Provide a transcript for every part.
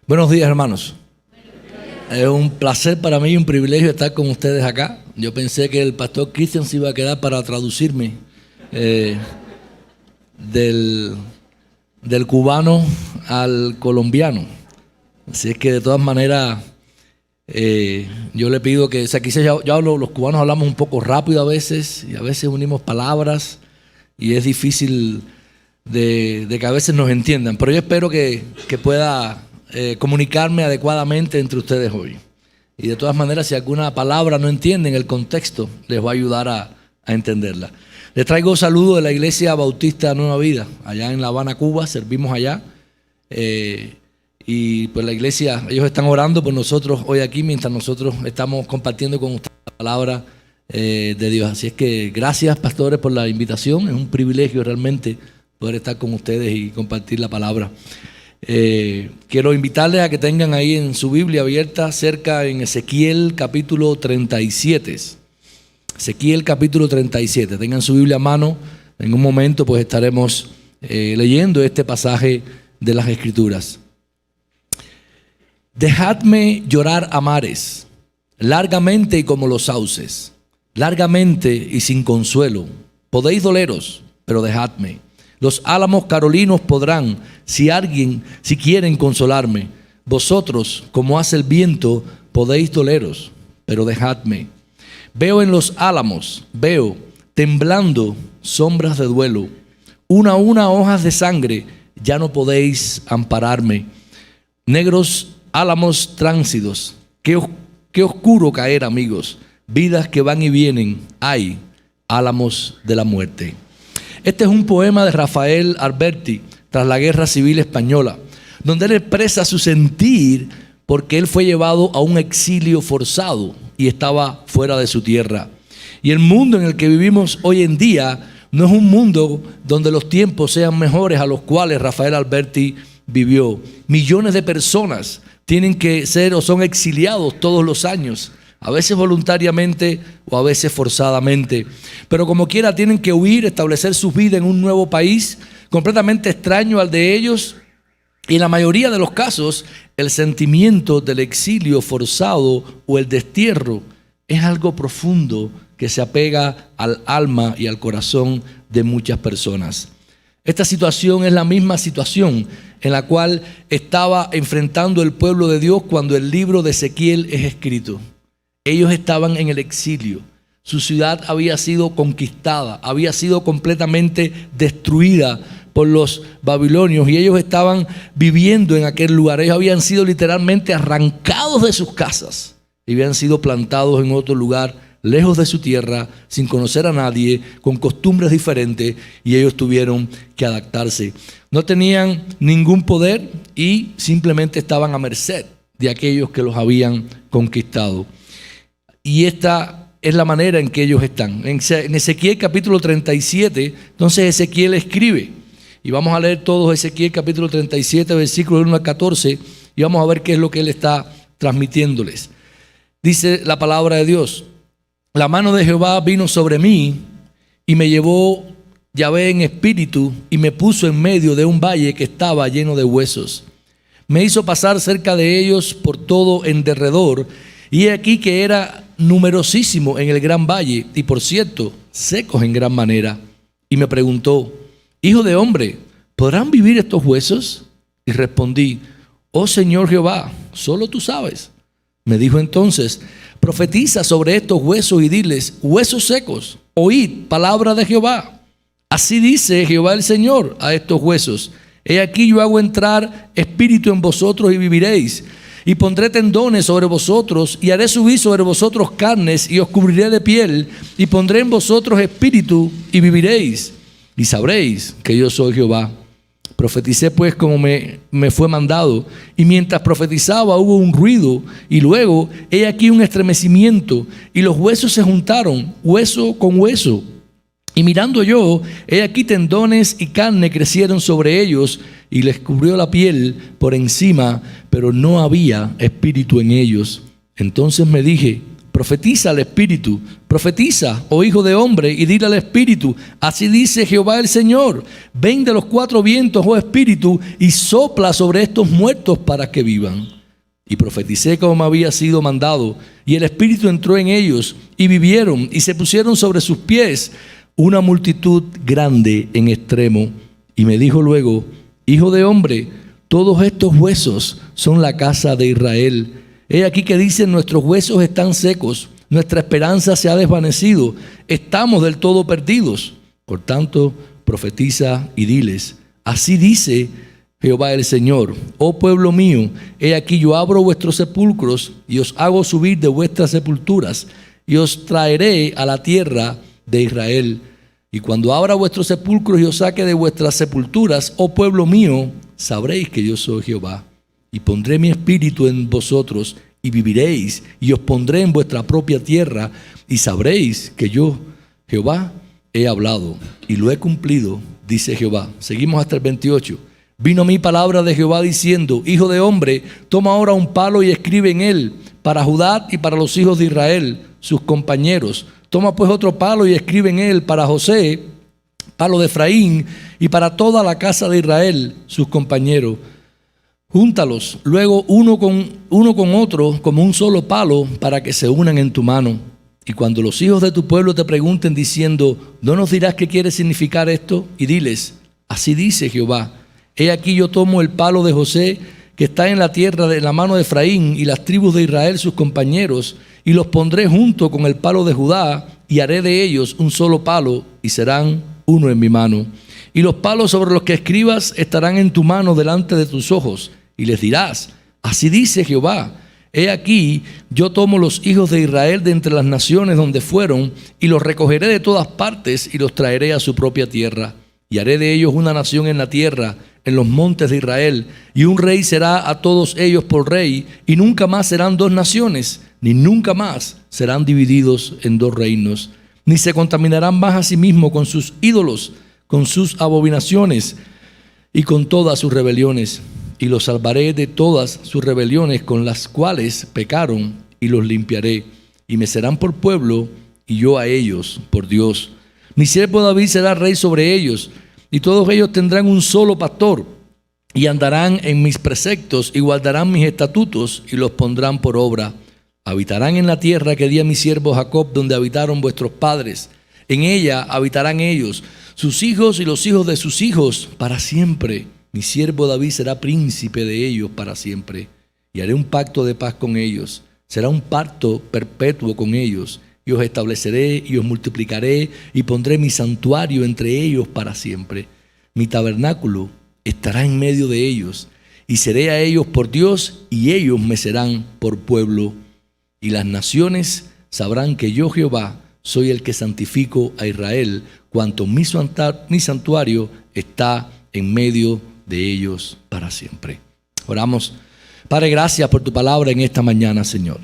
Buenos días, hermanos. Es un placer para mí y un privilegio estar con ustedes acá. Yo pensé que el pastor Cristian se iba a quedar para traducirme del cubano al colombiano. Así es que de todas maneras yo le pido que, quizás los cubanos hablamos un poco rápido a veces y a veces unimos palabras y es difícil de que a veces nos entiendan. Pero yo espero que pueda comunicarme adecuadamente entre ustedes hoy. Y de todas maneras, si alguna palabra no entienden el contexto, les va a ayudar a entenderla. Les traigo saludos de la Iglesia Bautista Nueva Vida, allá en La Habana, Cuba. Servimos allá. Y pues la iglesia, ellos están orando por nosotros hoy aquí, mientras nosotros estamos compartiendo con ustedes la palabra de Dios. Así es que gracias, pastores, por la invitación. Es un privilegio realmente poder estar con ustedes y compartir la palabra. Quiero invitarles a que tengan ahí en su Biblia abierta cerca en Ezequiel capítulo 37. Ezequiel capítulo 37. Tengan su Biblia a mano. En un momento pues estaremos leyendo este pasaje de las Escrituras. Dejadme llorar a mares, largamente y como los sauces, largamente y sin consuelo. Podéis doleros, pero dejadme. Los álamos carolinos podrán, si quieren consolarme. Vosotros, como hace el viento, podéis doleros, pero dejadme. Veo en los álamos, veo, temblando, sombras de duelo. Una a una hojas de sangre, ya no podéis ampararme. Negros álamos tránsidos, qué oscuro caer, amigos. Vidas que van y vienen, ay, álamos de la muerte. Este es un poema de Rafael Alberti tras la Guerra Civil Española, donde él expresa su sentir porque él fue llevado a un exilio forzado y estaba fuera de su tierra. Y el mundo en el que vivimos hoy en día no es un mundo donde los tiempos sean mejores a los cuales Rafael Alberti vivió. Millones de personas tienen que ser o son exiliados todos los años, a veces voluntariamente o a veces forzadamente. Pero como quiera tienen que huir, establecer su vida en un nuevo país completamente extraño al de ellos. Y en la mayoría de los casos, el sentimiento del exilio forzado o el destierro es algo profundo que se apega al alma y al corazón de muchas personas. Esta situación es la misma situación en la cual estaba enfrentando el pueblo de Dios cuando el libro de Ezequiel es escrito. Ellos estaban en el exilio. Su ciudad había sido conquistada, había sido completamente destruida por los babilonios y ellos estaban viviendo en aquel lugar. Ellos habían sido literalmente arrancados de sus casas y habían sido plantados en otro lugar, lejos de su tierra, sin conocer a nadie, con costumbres diferentes, y ellos tuvieron que adaptarse. No tenían ningún poder y simplemente estaban a merced de aquellos que los habían conquistado. Y esta es la manera en que ellos están. En Ezequiel capítulo 37, entonces Ezequiel escribe, y vamos a leer todos Ezequiel capítulo 37, versículos 1 al 14, y vamos a ver qué es lo que él está transmitiéndoles. Dice la palabra de Dios: la mano de Jehová vino sobre mí y me llevó Yahvé en espíritu y me puso en medio de un valle que estaba lleno de huesos. Me hizo pasar cerca de ellos por todo en derredor, y he aquí que era numerosísimo en el gran valle, y por cierto, secos en gran manera. Y me preguntó: hijo de hombre, ¿podrán vivir estos huesos? Y respondí: oh Señor Jehová, solo tú sabes. Me dijo entonces: profetiza sobre estos huesos y diles: huesos secos, oíd palabra de Jehová. Así dice Jehová el Señor a estos huesos: he aquí yo hago entrar espíritu en vosotros y viviréis. Y pondré tendones sobre vosotros y haré subir sobre vosotros carnes y os cubriré de piel y pondré en vosotros espíritu y viviréis. Y sabréis que yo soy Jehová. Profeticé pues como me fue mandado, y mientras profetizaba hubo un ruido, y luego he aquí un estremecimiento, y los huesos se juntaron, hueso con hueso. Y mirando yo, he aquí tendones y carne crecieron sobre ellos, y les cubrió la piel por encima, pero no había espíritu en ellos. Entonces me dije: profetiza al espíritu, profetiza, oh hijo de hombre, y dile al espíritu, así dice Jehová el Señor, ven de los cuatro vientos, oh espíritu, y sopla sobre estos muertos para que vivan. Y profeticé como me había sido mandado, y el espíritu entró en ellos, y vivieron, y se pusieron sobre sus pies una multitud grande en extremo. Y me dijo luego, hijo de hombre, todos estos huesos son la casa de Israel. He aquí que dicen, nuestros huesos están secos, nuestra esperanza se ha desvanecido, estamos del todo perdidos. Por tanto, profetiza y diles, así dice Jehová el Señor, oh pueblo mío, he aquí yo abro vuestros sepulcros y os hago subir de vuestras sepulturas y os traeré a la tierra de Israel. Y cuando abra vuestros sepulcros y os saque de vuestras sepulturas, oh pueblo mío, sabréis que yo soy Jehová. Y pondré mi espíritu en vosotros y viviréis, y os pondré en vuestra propia tierra, y sabréis que yo, Jehová, he hablado y lo he cumplido, dice Jehová. Seguimos hasta el 28. Vino a mí palabra de Jehová diciendo, hijo de hombre, toma ahora un palo y escribe en él, para Judá y para los hijos de Israel, sus compañeros. Toma pues otro palo y escribe en él, para José, palo de Efraín, y para toda la casa de Israel, sus compañeros. Júntalos luego uno con otro como un solo palo para que se unan en tu mano. Y cuando los hijos de tu pueblo te pregunten diciendo, ¿no nos dirás qué quiere significar esto? Y diles, así dice Jehová, he aquí yo tomo el palo de José que está en la tierra de la mano de Efraín y las tribus de Israel sus compañeros, y los pondré junto con el palo de Judá y haré de ellos un solo palo y serán uno en mi mano. Y los palos sobre los que escribas estarán en tu mano delante de tus ojos. Y les dirás, así dice Jehová, he aquí, yo tomo los hijos de Israel de entre las naciones donde fueron, y los recogeré de todas partes, y los traeré a su propia tierra. Y haré de ellos una nación en la tierra, en los montes de Israel, y un rey será a todos ellos por rey, y nunca más serán dos naciones, ni nunca más serán divididos en dos reinos, ni se contaminarán más a sí mismos con sus ídolos, con sus abominaciones, y con todas sus rebeliones. Y los salvaré de todas sus rebeliones con las cuales pecaron, y los limpiaré, y me serán por pueblo, y yo a ellos por Dios. Mi siervo David será rey sobre ellos, y todos ellos tendrán un solo pastor, y andarán en mis preceptos, y guardarán mis estatutos, y los pondrán por obra. Habitarán en la tierra que di a mi siervo Jacob, donde habitaron vuestros padres. En ella habitarán ellos, sus hijos y los hijos de sus hijos, para siempre. Mi siervo David será príncipe de ellos para siempre, y haré un pacto de paz con ellos. Será un pacto perpetuo con ellos, y os estableceré y os multiplicaré, y pondré mi santuario entre ellos para siempre. Mi tabernáculo estará en medio de ellos, y seré a ellos por Dios, y ellos me serán por pueblo. Y las naciones sabrán que yo, Jehová, soy el que santifico a Israel, cuanto mi santuario está en medio de ellos para siempre. Oramos. Padre, gracias por tu palabra en esta mañana, Señor.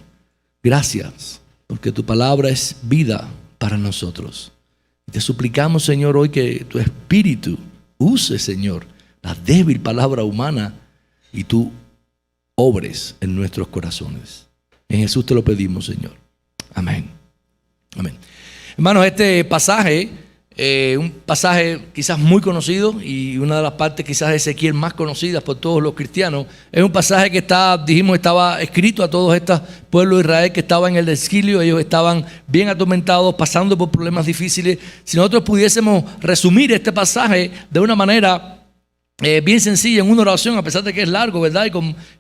Gracias, porque tu palabra es vida para nosotros. Te suplicamos, Señor, hoy que tu Espíritu use, Señor, la débil palabra humana y tú obres en nuestros corazones. En Jesús te lo pedimos, Señor. Amén. Amén. Hermanos, este pasaje, un pasaje quizás muy conocido y una de las partes quizás de Ezequiel más conocidas por todos los cristianos, es un pasaje que estaba escrito a todos estos pueblos de Israel que estaban en el exilio. Ellos estaban bien atormentados, pasando por problemas difíciles. Si nosotros pudiésemos resumir este pasaje de una manera bien sencilla en una oración, a pesar de que es largo, ¿verdad?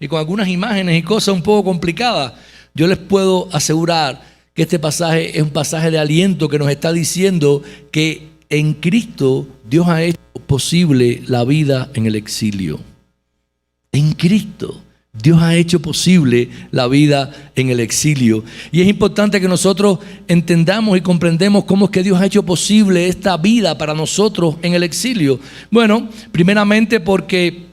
Y con algunas imágenes y cosas un poco complicadas, yo les puedo asegurar que este pasaje es un pasaje de aliento que nos está diciendo que en Cristo Dios ha hecho posible la vida en el exilio. En Cristo Dios ha hecho posible la vida en el exilio. Y es importante que nosotros entendamos y comprendamos cómo es que Dios ha hecho posible esta vida para nosotros en el exilio. Bueno, primeramente porque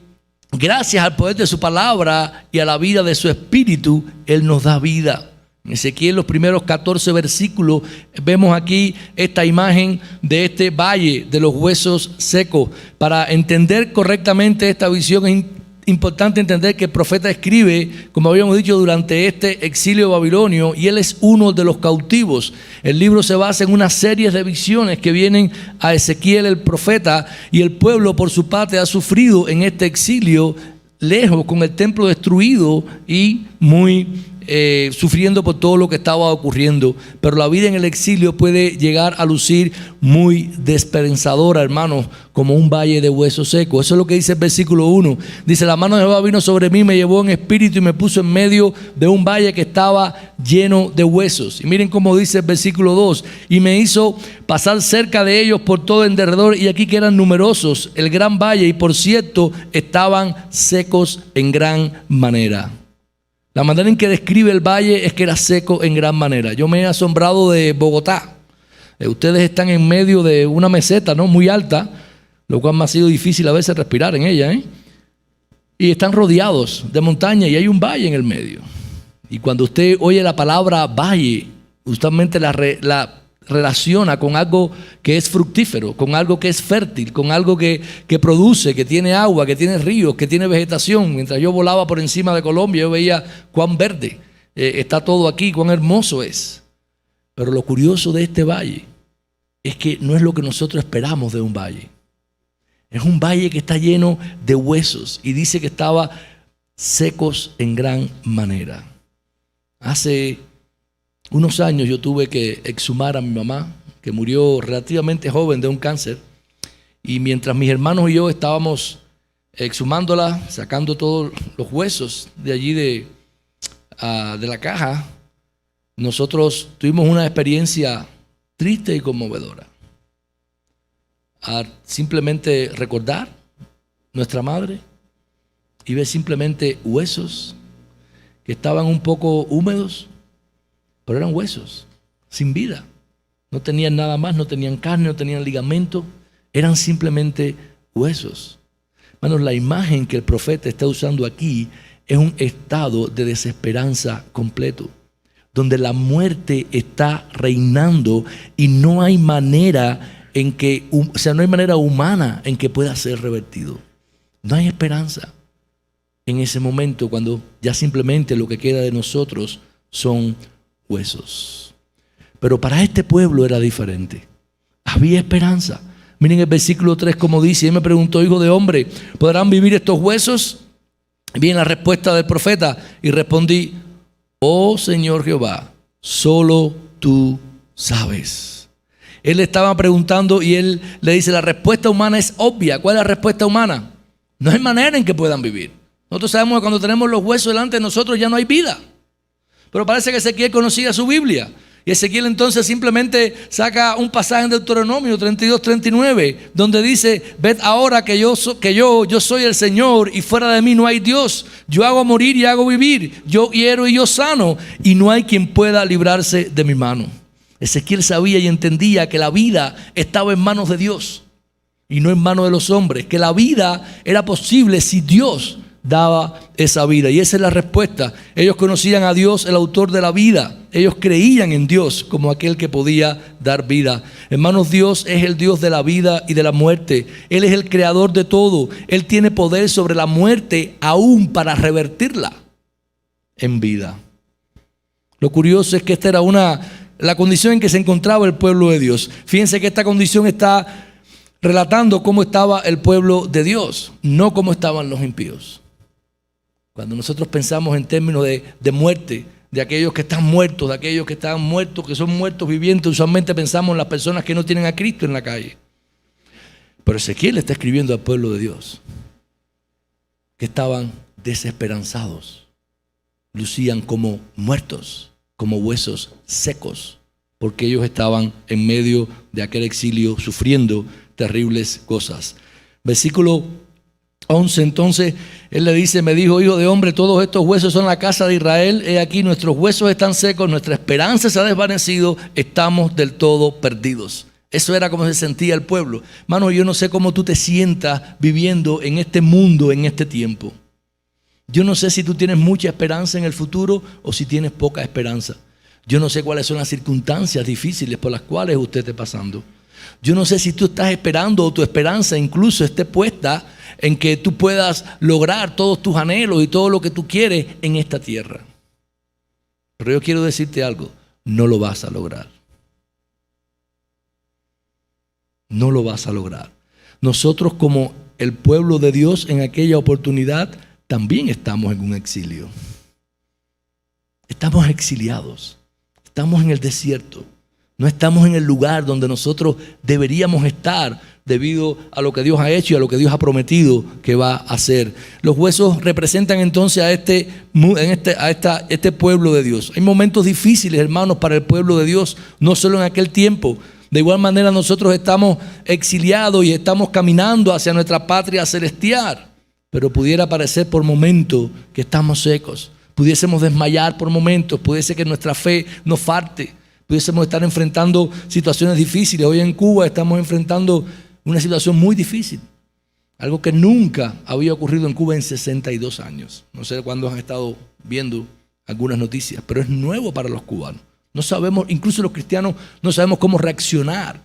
gracias al poder de su palabra y a la vida de su Espíritu, Él nos da vida. En Ezequiel, los primeros 14 versículos, vemos aquí esta imagen de este valle de los huesos secos. Para entender correctamente esta visión es importante entender que el profeta escribe, como habíamos dicho, durante este exilio babilonio, y él es uno de los cautivos. El libro se basa en una serie de visiones que vienen a Ezequiel el profeta, y el pueblo por su parte ha sufrido en este exilio lejos, con el templo destruido y muy sufriendo por todo lo que estaba ocurriendo. Pero la vida en el exilio puede llegar a lucir muy desesperanzadora, hermanos, como un valle de huesos secos. Eso es lo que dice el versículo 1. Dice: la mano de Jehová vino sobre mí, me llevó en espíritu y me puso en medio de un valle que estaba lleno de huesos. Y miren cómo dice el versículo 2: y me hizo pasar cerca de ellos por todo en derredor, y aquí que eran numerosos el gran valle, y por cierto estaban secos en gran manera. La manera en que describe el valle es que era seco en gran manera. Yo me he asombrado de Bogotá. Ustedes están en medio de una meseta, ¿no?, muy alta, lo cual me ha sido difícil a veces respirar en ella, y están rodeados de montaña y hay un valle en el medio. Y cuando usted oye la palabra valle, justamente la relaciona con algo que es fructífero, con algo que es fértil, con algo que produce, que tiene agua, que tiene ríos, que tiene vegetación. Mientras yo volaba por encima de Colombia, yo veía cuán verde está todo aquí, cuán hermoso es. Pero lo curioso de este valle es que no es lo que nosotros esperamos de un valle. Es un valle que está lleno de huesos, y dice que estaba secos en gran manera. Hace unos años yo tuve que exhumar a mi mamá, que murió relativamente joven de un cáncer, y mientras mis hermanos y yo estábamos exhumándola, sacando todos los huesos de allí de la caja, nosotros tuvimos una experiencia triste y conmovedora. Simplemente recordar nuestra madre y ver simplemente huesos que estaban un poco húmedos, pero eran huesos, sin vida. No tenían nada más, no tenían carne, no tenían ligamento, eran simplemente huesos. Hermanos, la imagen que el profeta está usando aquí es un estado de desesperanza completo, donde la muerte está reinando y no hay manera en que, no hay manera humana en que pueda ser revertido. No hay esperanza en ese momento, cuando ya simplemente lo que queda de nosotros son huesos. Pero para este pueblo era diferente. Había esperanza. Miren el versículo 3 como dice: él me preguntó: hijo de hombre, ¿podrán vivir estos huesos? Viene la respuesta del profeta, y respondí: oh Señor Jehová, solo tú sabes. Él le estaba preguntando y él le dice: la respuesta humana es obvia. ¿Cuál es la respuesta humana? No hay manera en que puedan vivir. Nosotros sabemos que cuando tenemos los huesos delante de nosotros ya no hay vida. Pero parece que Ezequiel conocía su Biblia. Y Ezequiel entonces simplemente saca un pasaje en Deuteronomio 32:39, donde dice: ved ahora que yo soy el Señor, y fuera de mí no hay Dios. Yo hago morir y hago vivir, yo hiero y yo sano, y no hay quien pueda librarse de mi mano. Ezequiel sabía y entendía que la vida estaba en manos de Dios y no en manos de los hombres, que la vida era posible si Dios daba esa vida. Y esa es la respuesta. Ellos conocían a Dios, el autor de la vida. Ellos creían en Dios como aquel que podía dar vida. Hermanos, Dios es el Dios de la vida y de la muerte. Él es el creador de todo. Él tiene poder sobre la muerte, aún para revertirla en vida. Lo curioso es que esta era la condición en que se encontraba el pueblo de Dios. Fíjense que esta condición está relatando cómo estaba el pueblo de Dios, no cómo estaban los impíos. Cuando nosotros pensamos en términos de muerte, de aquellos que están muertos, de aquellos que están muertos, que son muertos vivientes, usualmente pensamos en las personas que no tienen a Cristo en la calle. Pero Ezequiel está escribiendo al pueblo de Dios, que estaban desesperanzados, lucían como muertos, como huesos secos, porque ellos estaban en medio de aquel exilio sufriendo terribles cosas. Versículo 11, entonces él le dice: me dijo: hijo de hombre, todos estos huesos son la casa de Israel. He aquí, nuestros huesos están secos, nuestra esperanza se ha desvanecido, estamos del todo perdidos. Eso era como se sentía el pueblo. Hermano, yo no sé cómo tú te sientas viviendo en este mundo, en este tiempo. Yo no sé si tú tienes mucha esperanza en el futuro o si tienes poca esperanza. Yo no sé cuáles son las circunstancias difíciles por las cuales usted esté pasando. Yo no sé si tú estás esperando o tu esperanza incluso esté puesta en que tú puedas lograr todos tus anhelos y todo lo que tú quieres en esta tierra. Pero yo quiero decirte algo, no lo vas a lograr. No lo vas a lograr. Nosotros como el pueblo de Dios en aquella oportunidad también estamos en un exilio. Estamos exiliados. Estamos en el desierto. No estamos en el lugar donde nosotros deberíamos estar debido a lo que Dios ha hecho y a lo que Dios ha prometido que va a hacer. Los huesos representan entonces a este pueblo de Dios. Hay momentos difíciles, hermanos, para el pueblo de Dios, no solo en aquel tiempo. De igual manera nosotros estamos exiliados y estamos caminando hacia nuestra patria celestial. Pero pudiera parecer por momentos que estamos secos. Pudiésemos desmayar por momentos. Pudiese que nuestra fe nos falte. Pudiésemos estar enfrentando situaciones difíciles. Hoy en Cuba estamos enfrentando una situación muy difícil. Algo que nunca había ocurrido en Cuba en 62 años. No sé cuándo han estado viendo algunas noticias, pero es nuevo para los cubanos. No sabemos, incluso los cristianos, no sabemos cómo reaccionar,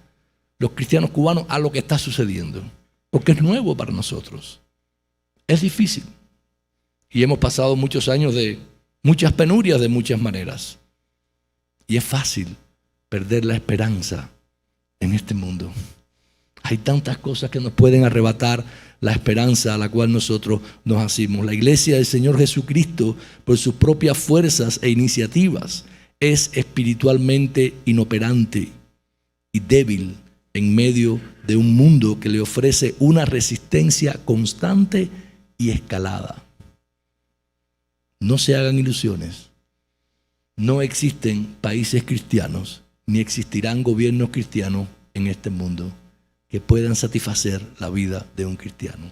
los cristianos cubanos, a lo que está sucediendo. Porque es nuevo para nosotros. Es difícil. Y hemos pasado muchos años de muchas penurias de muchas maneras. Y es fácil perder la esperanza en este mundo. Hay tantas cosas que nos pueden arrebatar la esperanza a la cual nosotros nos asimos. La iglesia del Señor Jesucristo, por sus propias fuerzas e iniciativas, es espiritualmente inoperante y débil en medio de un mundo que le ofrece una resistencia constante y escalada. No se hagan ilusiones. No existen países cristianos, ni existirán gobiernos cristianos en este mundo que puedan satisfacer la vida de un cristiano.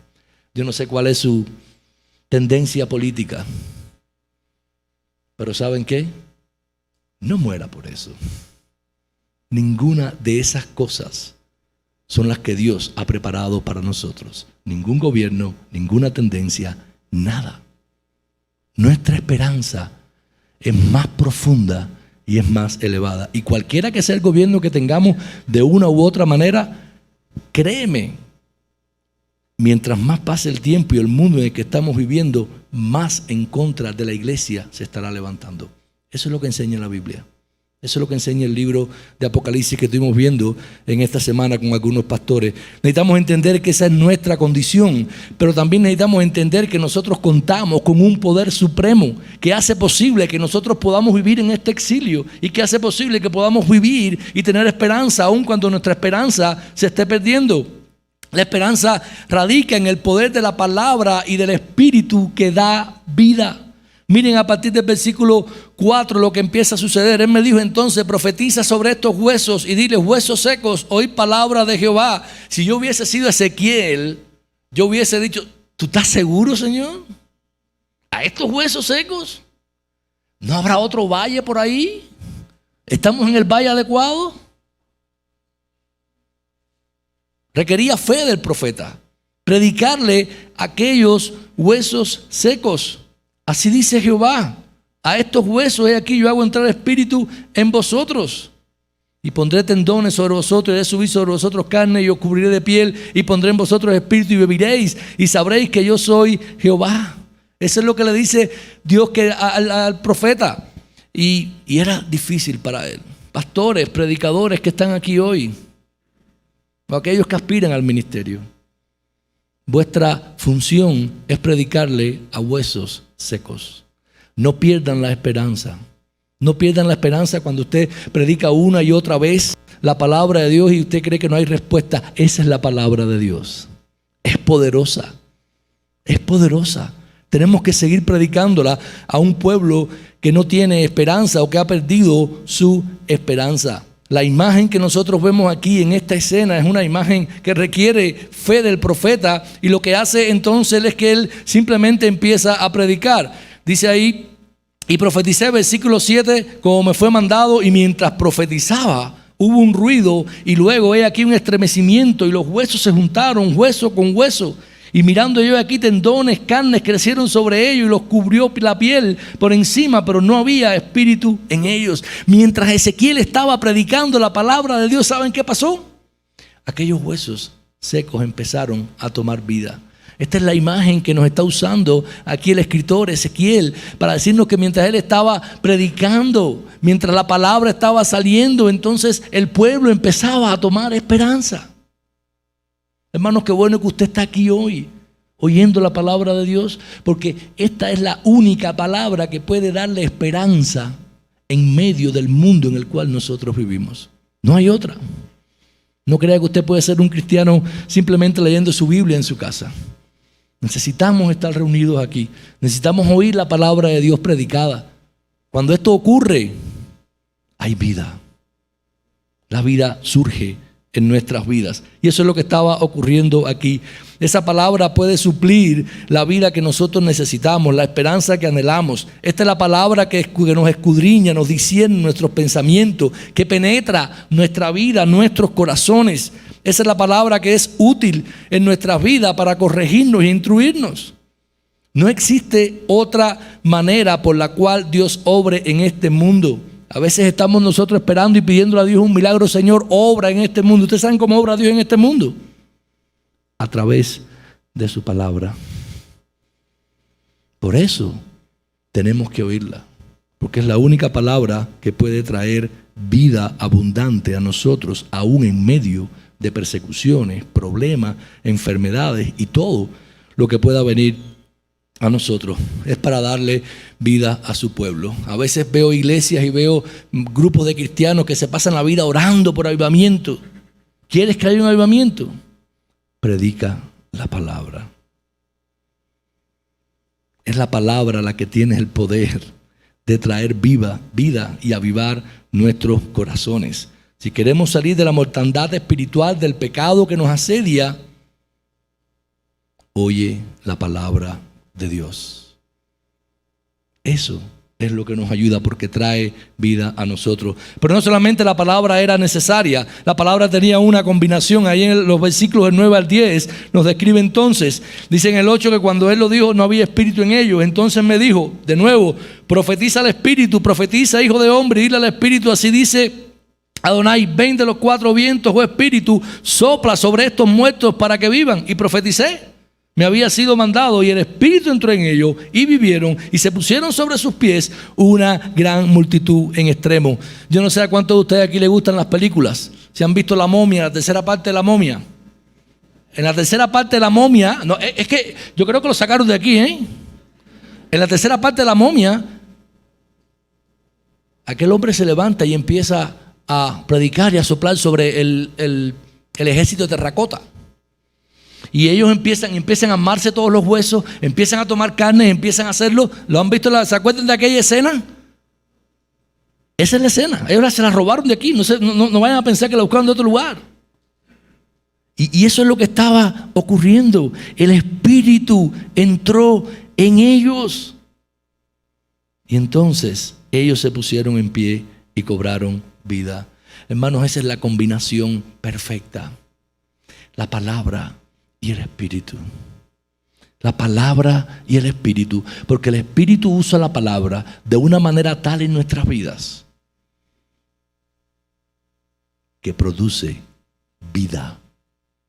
Yo no sé cuál es su tendencia política, pero ¿saben qué? No muera por eso. Ninguna de esas cosas son las que Dios ha preparado para nosotros. Ningún gobierno, ninguna tendencia, nada. Nuestra esperanza es más profunda y es más elevada. Y cualquiera que sea el gobierno que tengamos de una u otra manera, créeme, mientras más pase el tiempo y el mundo en el que estamos viviendo, más en contra de la iglesia se estará levantando. Eso es lo que enseña la Biblia. Eso es lo que enseña el libro de Apocalipsis que estuvimos viendo en esta semana con algunos pastores. Necesitamos entender que esa es nuestra condición, pero también necesitamos entender que nosotros contamos con un poder supremo que hace posible que nosotros podamos vivir en este exilio y que hace posible que podamos vivir y tener esperanza aun cuando nuestra esperanza se esté perdiendo. La esperanza radica en el poder de la palabra y del Espíritu que da vida. Miren a partir del versículo 4 lo que empieza a suceder. Él me dijo entonces: profetiza sobre estos huesos y dile: huesos secos, oíd palabra de Jehová. Si yo hubiese sido Ezequiel, yo hubiese dicho: ¿tú estás seguro, Señor? ¿A estos huesos secos? ¿No habrá otro valle por ahí? ¿Estamos en el valle adecuado? Requería fe del profeta, predicarle a aquellos huesos secos. Así dice Jehová: a estos huesos he aquí yo hago entrar espíritu en vosotros, y pondré tendones sobre vosotros, y haré subir sobre vosotros carne, y os cubriré de piel, y pondré en vosotros espíritu, y beberéis, y sabréis que yo soy Jehová. Eso es lo que le dice Dios al profeta. Y era difícil para él. Pastores, predicadores que están aquí hoy, o aquellos que aspiran al ministerio, vuestra función es predicarle a huesos secos. No pierdan la esperanza. No pierdan la esperanza cuando usted predica una y otra vez la palabra de Dios y usted cree que no hay respuesta. Esa es la palabra de Dios. Es poderosa. Es poderosa. Tenemos que seguir predicándola a un pueblo que no tiene esperanza o que ha perdido su esperanza. La imagen que nosotros vemos aquí en esta escena es una imagen que requiere fe del profeta, y lo que hace entonces es que él simplemente empieza a predicar. Dice ahí: y profeticé, versículo 7, como me fue mandado, y mientras profetizaba hubo un ruido, y luego he aquí un estremecimiento, y los huesos se juntaron, hueso con hueso. Y mirando yo aquí, tendones, carnes crecieron sobre ellos y los cubrió la piel por encima, pero no había espíritu en ellos. Mientras Ezequiel estaba predicando la palabra de Dios, ¿saben qué pasó? Aquellos huesos secos empezaron a tomar vida. Esta es la imagen que nos está usando aquí el escritor Ezequiel para decirnos que mientras él estaba predicando, mientras la palabra estaba saliendo, entonces el pueblo empezaba a tomar esperanza. Hermanos, qué bueno que usted está aquí hoy oyendo la palabra de Dios, porque esta es la única palabra que puede darle esperanza en medio del mundo en el cual nosotros vivimos. No hay otra. No crea que usted puede ser un cristiano simplemente leyendo su Biblia en su casa. Necesitamos estar reunidos aquí. Necesitamos oír la palabra de Dios predicada. Cuando esto ocurre, hay vida. La vida surge en nuestras vidas. Y eso es lo que estaba ocurriendo aquí. Esa palabra puede suplir la vida que nosotros necesitamos, la esperanza que anhelamos. Esta es la palabra que nos escudriña, nos discierne nuestros pensamientos, que penetra nuestra vida, nuestros corazones. Esa es la palabra que es útil en nuestras vidas para corregirnos e instruirnos. No existe otra manera por la cual Dios obre en este mundo. A veces estamos nosotros esperando y pidiéndole a Dios un milagro. Señor, obra en este mundo. ¿Ustedes saben cómo obra Dios en este mundo? A través de su palabra. Por eso tenemos que oírla, porque es la única palabra que puede traer vida abundante a nosotros, aún en medio de persecuciones, problemas, enfermedades y todo lo que pueda venir a nosotros. Es para darle vida a su pueblo. A veces veo iglesias y veo grupos de cristianos que se pasan la vida orando por avivamiento. ¿Quieres que haya un avivamiento? Predica la palabra. Es la palabra la que tiene el poder de traer vida y avivar nuestros corazones. Si queremos salir de la mortandad espiritual, del pecado que nos asedia, oye la palabra de Dios. Eso es lo que nos ayuda, porque trae vida a nosotros. Pero no solamente la palabra era necesaria, la palabra tenía una combinación. Ahí en los versículos del 9 al 10 nos describe entonces. Dice en el 8 que cuando él lo dijo no había espíritu en ellos. Entonces me dijo, de nuevo, profetiza al espíritu, profetiza, hijo de hombre, y dile al espíritu, así dice Adonai, ven de los cuatro vientos, oh espíritu, sopla sobre estos muertos para que vivan. Y profeticé. Me había sido mandado y el Espíritu entró en ellos y vivieron y se pusieron sobre sus pies una gran multitud en extremo. Yo no sé a cuántos de ustedes aquí les gustan las películas. Si han visto La Momia, la tercera parte de La Momia. En la tercera parte de La Momia, no, es que yo creo que lo sacaron de aquí, En la tercera parte de La Momia, aquel hombre se levanta y empieza a predicar y a soplar sobre el ejército de terracota. Y ellos empiezan a amarse todos los huesos, empiezan a tomar carne, empiezan a hacerlo. ¿Lo han visto? ¿Se acuerdan de aquella escena? Esa es la escena. Ellos se la robaron de aquí. No vayan a pensar que la buscaron de otro lugar. Y eso es lo que estaba ocurriendo. El Espíritu entró en ellos. Y entonces ellos se pusieron en pie y cobraron vida. Hermanos, esa es la combinación perfecta. La palabra y el Espíritu. La palabra y el Espíritu. Porque el Espíritu usa la palabra de una manera tal en nuestras vidas que produce vida,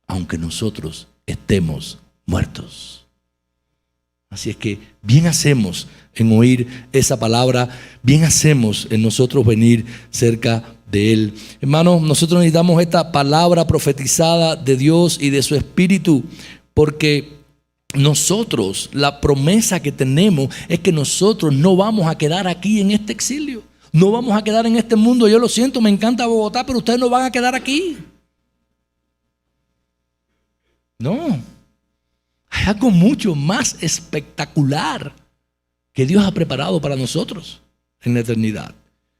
aunque nosotros estemos muertos. Así es que bien hacemos en oír esa palabra, bien hacemos en nosotros venir cerca de Él. Hermanos, nosotros necesitamos esta palabra profetizada de Dios y de su Espíritu, porque nosotros, la promesa que tenemos es que nosotros no vamos a quedar aquí en este exilio, no vamos a quedar en este mundo. Yo lo siento, me encanta Bogotá, pero ustedes no van a quedar aquí. No, hay algo mucho más espectacular que Dios ha preparado para nosotros en la eternidad.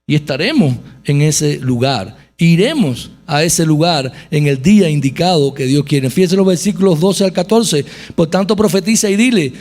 Y estaremos en ese lugar. Iremos a ese lugar en el día indicado que Dios quiere. Fíjense los versículos 12 al 14. Por tanto, profetiza y dile,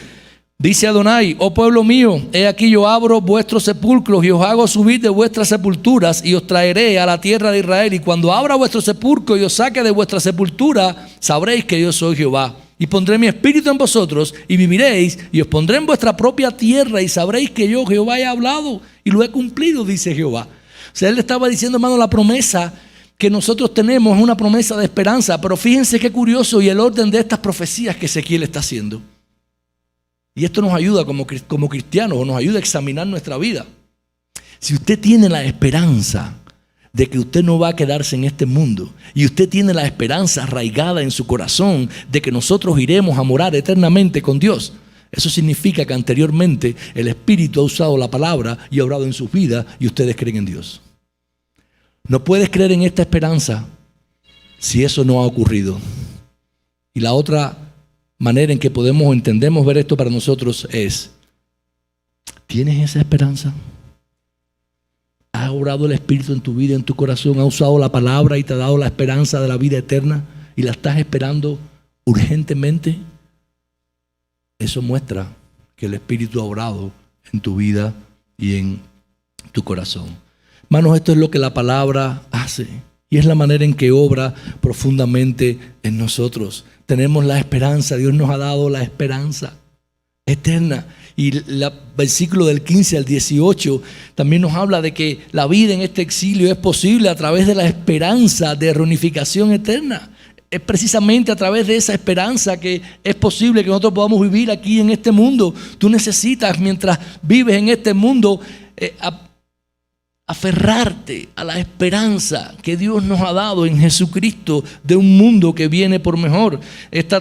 dice Adonai, oh pueblo mío, he aquí yo abro vuestros sepulcros y os hago subir de vuestras sepulturas y os traeré a la tierra de Israel. Y cuando abra vuestro sepulcro y os saque de vuestra sepultura, sabréis que yo soy Jehová. Y pondré mi espíritu en vosotros y viviréis, y os pondré en vuestra propia tierra y sabréis que yo Jehová he hablado y lo he cumplido, dice Jehová. O sea, él le estaba diciendo, hermano, la promesa que nosotros tenemos es una promesa de esperanza, pero fíjense qué curioso y el orden de estas profecías que Ezequiel está haciendo. Y esto nos ayuda como cristianos, o nos ayuda a examinar nuestra vida. Si usted tiene la esperanza de que usted no va a quedarse en este mundo, y usted tiene la esperanza arraigada en su corazón de que nosotros iremos a morar eternamente con Dios, eso significa que anteriormente el Espíritu ha usado la palabra y ha obrado en sus vidas y ustedes creen en Dios. No puedes creer en esta esperanza si eso no ha ocurrido. Y la otra manera en que entendemos ver esto para nosotros es: ¿tienes esa esperanza? ¿Ha obrado el Espíritu en tu vida, en tu corazón? ¿Ha usado la palabra y te ha dado la esperanza de la vida eterna y la estás esperando urgentemente? Eso muestra que el Espíritu ha obrado en tu vida y en tu corazón. Hermanos, esto es lo que la palabra hace y es la manera en que obra profundamente en nosotros. Tenemos la esperanza, Dios nos ha dado la esperanza eterna. Y el versículo del 15 al 18 también nos habla de que la vida en este exilio es posible a través de la esperanza de reunificación eterna. Es precisamente a través de esa esperanza que es posible que nosotros podamos vivir aquí en este mundo. Tú necesitas, mientras vives en este mundo, aferrarte a la esperanza que Dios nos ha dado en Jesucristo de un mundo que viene por mejor.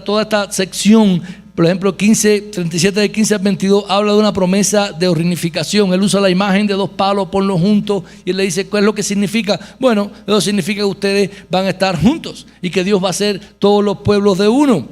Toda esta sección, por ejemplo, 37 de 15 al 22, habla de una promesa de reunificación. Él usa la imagen de dos palos, ponlos juntos, y él le dice, ¿qué es lo que significa? Bueno, eso significa que ustedes van a estar juntos y que Dios va a hacer todos los pueblos de uno.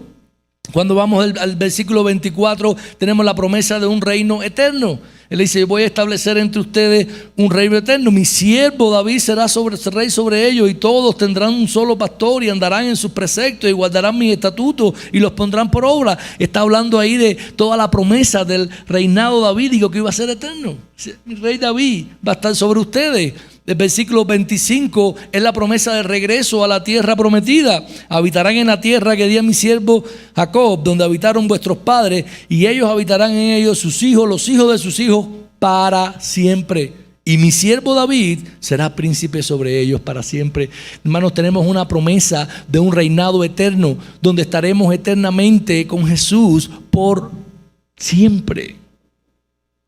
Cuando vamos al versículo 24, tenemos la promesa de un reino eterno. Él dice, voy a establecer entre ustedes un reino eterno. Mi siervo David será rey sobre ellos, y todos tendrán un solo pastor y andarán en sus preceptos y guardarán mis estatutos y los pondrán por obra. Está hablando ahí de toda la promesa del reinado davídico que iba a ser eterno. Mi rey David va a estar sobre ustedes. El versículo 25 es la promesa de regreso a la tierra prometida. Habitarán en la tierra que di a mi siervo Jacob, donde habitaron vuestros padres, y ellos habitarán en ellos, sus hijos, los hijos de sus hijos, para siempre. Y mi siervo David será príncipe sobre ellos para siempre. Hermanos, tenemos una promesa de un reinado eterno, donde estaremos eternamente con Jesús por siempre.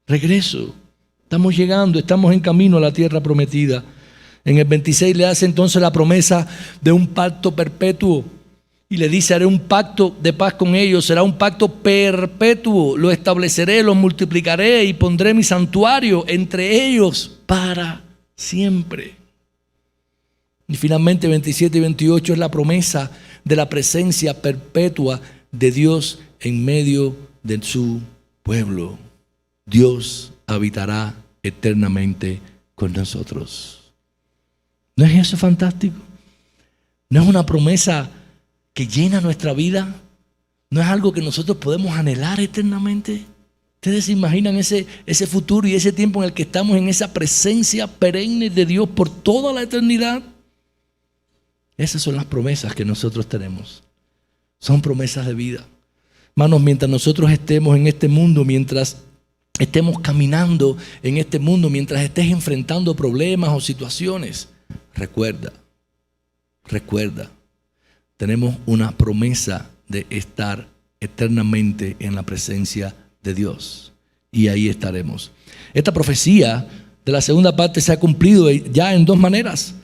Regreso. Estamos llegando, estamos en camino a la tierra prometida. En el 26 le hace entonces la promesa de un pacto perpetuo. Y le dice, haré un pacto de paz con ellos, será un pacto perpetuo. Lo estableceré, lo multiplicaré y pondré mi santuario entre ellos para siempre. Y finalmente 27 y 28 es la promesa de la presencia perpetua de Dios en medio de su pueblo. Dios habitará eternamente con nosotros. ¿No es eso fantástico? ¿No es una promesa que llena nuestra vida? ¿No es algo que nosotros podemos anhelar eternamente? ¿Ustedes se imaginan ese futuro y ese tiempo en el que estamos en esa presencia perenne de Dios por toda la eternidad? Esas son las promesas que nosotros tenemos. Son promesas de vida. Hermanos, mientras nosotros estemos en este mundo, mientras estemos caminando en este mundo, mientras estés enfrentando problemas o situaciones, recuerda, tenemos una promesa de estar eternamente en la presencia de Dios, y ahí estaremos. Esta profecía de la segunda parte se ha cumplido ya en dos maneras.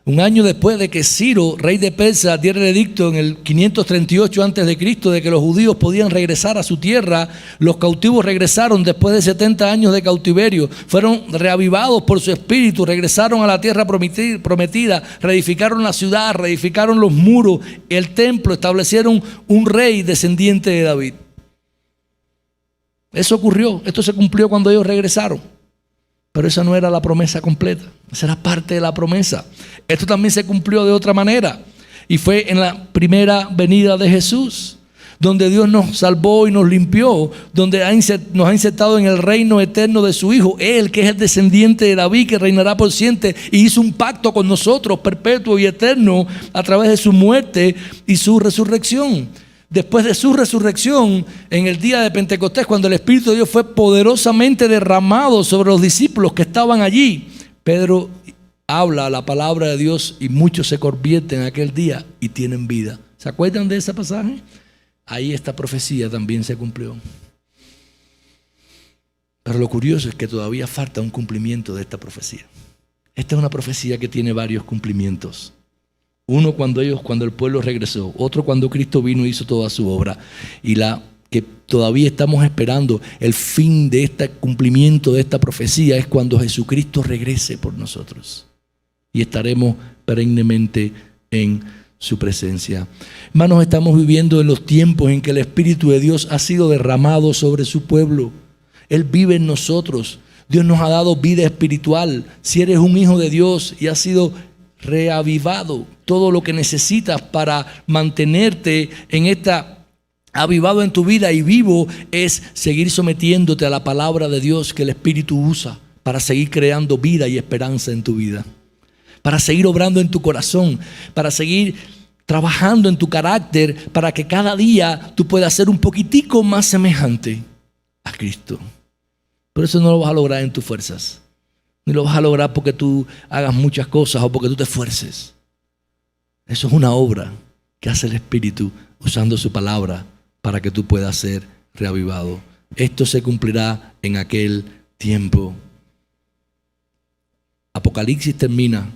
Un año después de que Ciro, rey de Persia, diera el edicto en el 538 a.C. de que los judíos podían regresar a su tierra, los cautivos regresaron después de 70 años de cautiverio. Fueron reavivados por su espíritu, regresaron a la tierra prometida, reedificaron la ciudad, reedificaron los muros, el templo, establecieron un rey descendiente de David. Eso ocurrió, esto se cumplió cuando ellos regresaron. Pero esa no era la promesa completa, esa era parte de la promesa. Esto también se cumplió de otra manera, y fue en la primera venida de Jesús, donde Dios nos salvó y nos limpió, donde nos ha insertado en el reino eterno de su Hijo, Él que es el descendiente de David, que reinará por siempre, y hizo un pacto con nosotros perpetuo y eterno a través de su muerte y su resurrección. Después de su resurrección, en el día de Pentecostés, cuando el Espíritu de Dios fue poderosamente derramado sobre los discípulos que estaban allí, Pedro habla la palabra de Dios y muchos se convierten en aquel día y tienen vida. ¿Se acuerdan de ese pasaje? Ahí esta profecía también se cumplió. Pero lo curioso es que todavía falta un cumplimiento de esta profecía. Esta es una profecía que tiene varios cumplimientos. Uno cuando el pueblo regresó, otro cuando Cristo vino y hizo toda su obra, y la que todavía estamos esperando, el fin de este cumplimiento de esta profecía es cuando Jesucristo regrese por nosotros y estaremos perennemente en su presencia. Hermanos, estamos viviendo en los tiempos en que el Espíritu de Dios ha sido derramado sobre su pueblo. Él vive en nosotros. Dios nos ha dado vida espiritual. Si eres un hijo de Dios y has sido reavivado, todo lo que necesitas para mantenerte en avivado en tu vida y vivo es seguir sometiéndote a la palabra de Dios que el Espíritu usa para seguir creando vida y esperanza en tu vida, para seguir obrando en tu corazón, para seguir trabajando en tu carácter, para que cada día tú puedas ser un poquitico más semejante a Cristo. Pero eso no lo vas a lograr en tus fuerzas, ni lo vas a lograr porque tú hagas muchas cosas o porque tú te esfuerces. Eso es una obra que hace el Espíritu usando su palabra para que tú puedas ser reavivado. Esto se cumplirá en aquel tiempo. Apocalipsis termina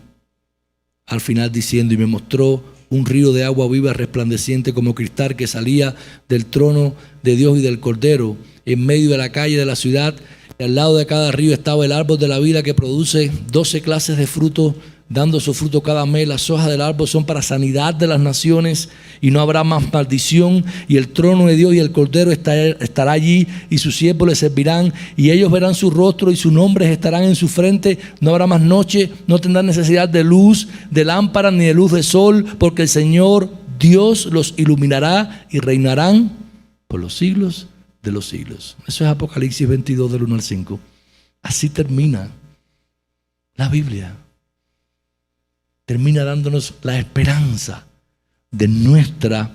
al final diciendo: y me mostró un río de agua viva resplandeciente como cristal que salía del trono de Dios y del Cordero en medio de la calle de la ciudad. Y al lado de cada río estaba el árbol de la vida que produce 12 clases de frutos, dando su fruto cada mes. Las hojas del árbol son para sanidad de las naciones y no habrá más maldición. Y el trono de Dios y el Cordero estará allí y sus siervos le servirán. Y ellos verán su rostro y sus nombres estarán en su frente. No habrá más noche, no tendrán necesidad de luz, de lámpara ni de luz de sol, porque el Señor Dios los iluminará y reinarán por los siglos de los siglos. Eso es Apocalipsis 22 del 1 al 5. Así termina la Biblia. Termina dándonos la esperanza de nuestra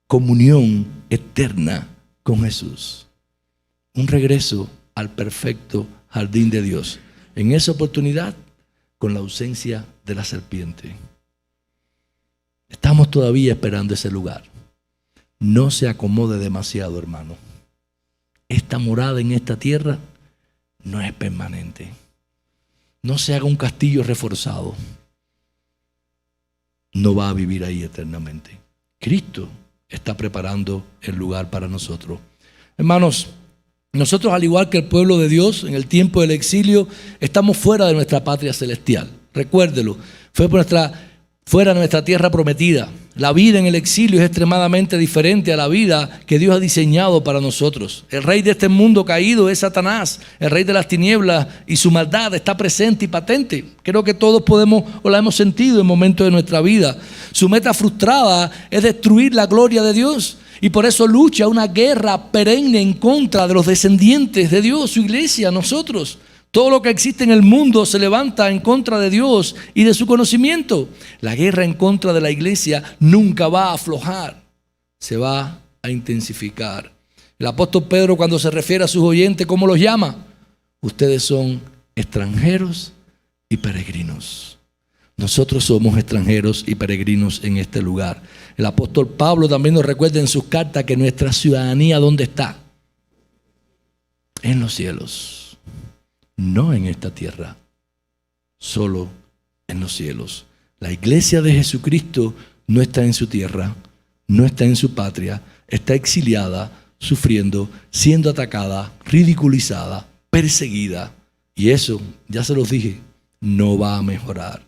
comunión eterna con Jesús. Un regreso al perfecto jardín de Dios. En esa oportunidad, con la ausencia de la serpiente. Estamos todavía esperando ese lugar. No se acomode demasiado, hermano. Esta morada en esta tierra no es permanente. No se haga un castillo reforzado. No va a vivir ahí eternamente. Cristo está preparando el lugar para nosotros. Hermanos, nosotros, al igual que el pueblo de Dios, en el tiempo del exilio, estamos fuera de nuestra patria celestial. Recuérdelo, fuera de nuestra tierra prometida. La vida en el exilio es extremadamente diferente a la vida que Dios ha diseñado para nosotros. El rey de este mundo caído es Satanás, el rey de las tinieblas, y su maldad está presente y patente. Creo que todos podemos o la hemos sentido en momentos de nuestra vida. Su meta frustrada es destruir la gloria de Dios, y por eso lucha una guerra perenne en contra de los descendientes de Dios, su iglesia, nosotros. Todo lo que existe en el mundo se levanta en contra de Dios y de su conocimiento. La guerra en contra de la iglesia nunca va a aflojar, se va a intensificar. El apóstol Pedro, cuando se refiere a sus oyentes, ¿cómo los llama? Ustedes son extranjeros y peregrinos. Nosotros somos extranjeros y peregrinos en este lugar. El apóstol Pablo también nos recuerda en sus cartas que nuestra ciudadanía, ¿dónde está? En los cielos. No en esta tierra, solo en los cielos. La iglesia de Jesucristo no está en su tierra, no está en su patria, está exiliada, sufriendo, siendo atacada, ridiculizada, perseguida. Y eso, ya se los dije, no va a mejorar.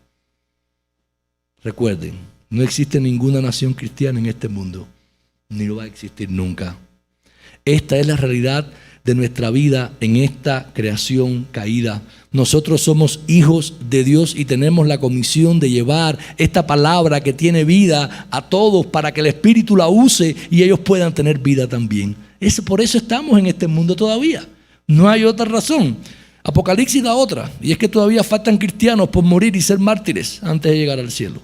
Recuerden, no existe ninguna nación cristiana en este mundo, ni lo va a existir nunca. Esta es la realidad de nuestra vida en esta creación caída. Nosotros somos hijos de Dios y tenemos la comisión de llevar esta palabra que tiene vida a todos para que el Espíritu la use y ellos puedan tener vida también. Por eso estamos en este mundo todavía. No hay otra razón. Apocalipsis da otra, y es que todavía faltan cristianos por morir y ser mártires antes de llegar al cielo.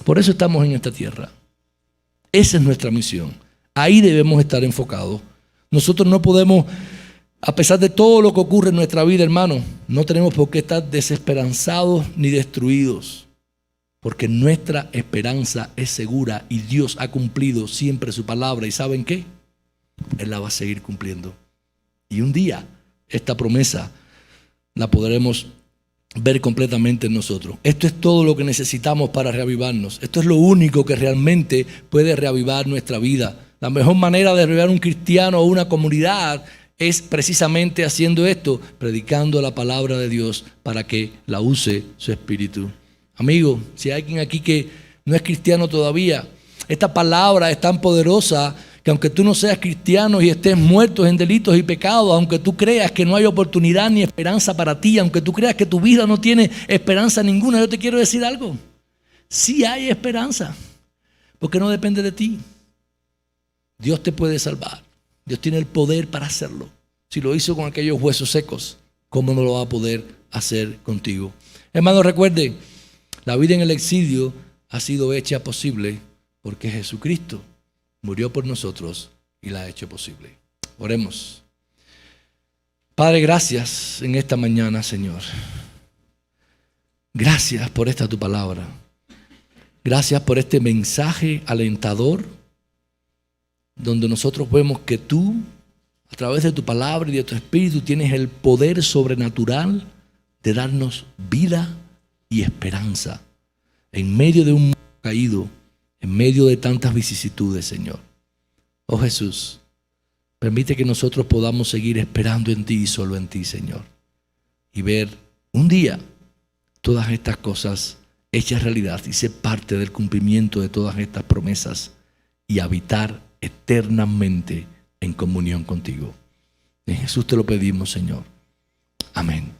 Por eso estamos en esta tierra. Esa es nuestra misión. Ahí debemos estar enfocados. Nosotros no podemos A pesar de todo lo que ocurre en nuestra vida, hermano, no tenemos por qué estar desesperanzados ni destruidos, porque nuestra esperanza es segura y Dios ha cumplido siempre su palabra. ¿Y saben qué? Él la va a seguir cumpliendo. Y un día esta promesa la podremos ver completamente en nosotros. Esto es todo lo que necesitamos para reavivarnos. Esto es lo único que realmente puede reavivar nuestra vida. La mejor manera de reavivar un cristiano o una comunidad es precisamente haciendo esto, predicando la palabra de Dios para que la use su espíritu. Amigo, si hay alguien aquí que no es cristiano todavía, esta palabra es tan poderosa que aunque tú no seas cristiano y estés muerto en delitos y pecados, aunque tú creas que no hay oportunidad ni esperanza para ti, aunque tú creas que tu vida no tiene esperanza ninguna, yo te quiero decir algo. Sí hay esperanza, porque no depende de ti. Dios te puede salvar. Dios tiene el poder para hacerlo. Si lo hizo con aquellos huesos secos, ¿cómo no lo va a poder hacer contigo? Hermano, recuerde, la vida en el exilio ha sido hecha posible porque Jesucristo murió por nosotros y la ha hecho posible. Oremos. Padre, gracias en esta mañana, Señor. Gracias por esta tu palabra. Gracias por este mensaje alentador, donde nosotros vemos que tú, a través de tu palabra y de tu espíritu, tienes el poder sobrenatural de darnos vida y esperanza en medio de un mundo caído, en medio de tantas vicisitudes, Señor. Oh Jesús, permite que nosotros podamos seguir esperando en ti y solo en ti, Señor, y ver un día todas estas cosas hechas realidad y ser parte del cumplimiento de todas estas promesas y habitar eternamente en comunión contigo. En Jesús te lo pedimos, Señor. Amén.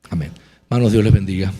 Amén. Hermanos, Dios les bendiga.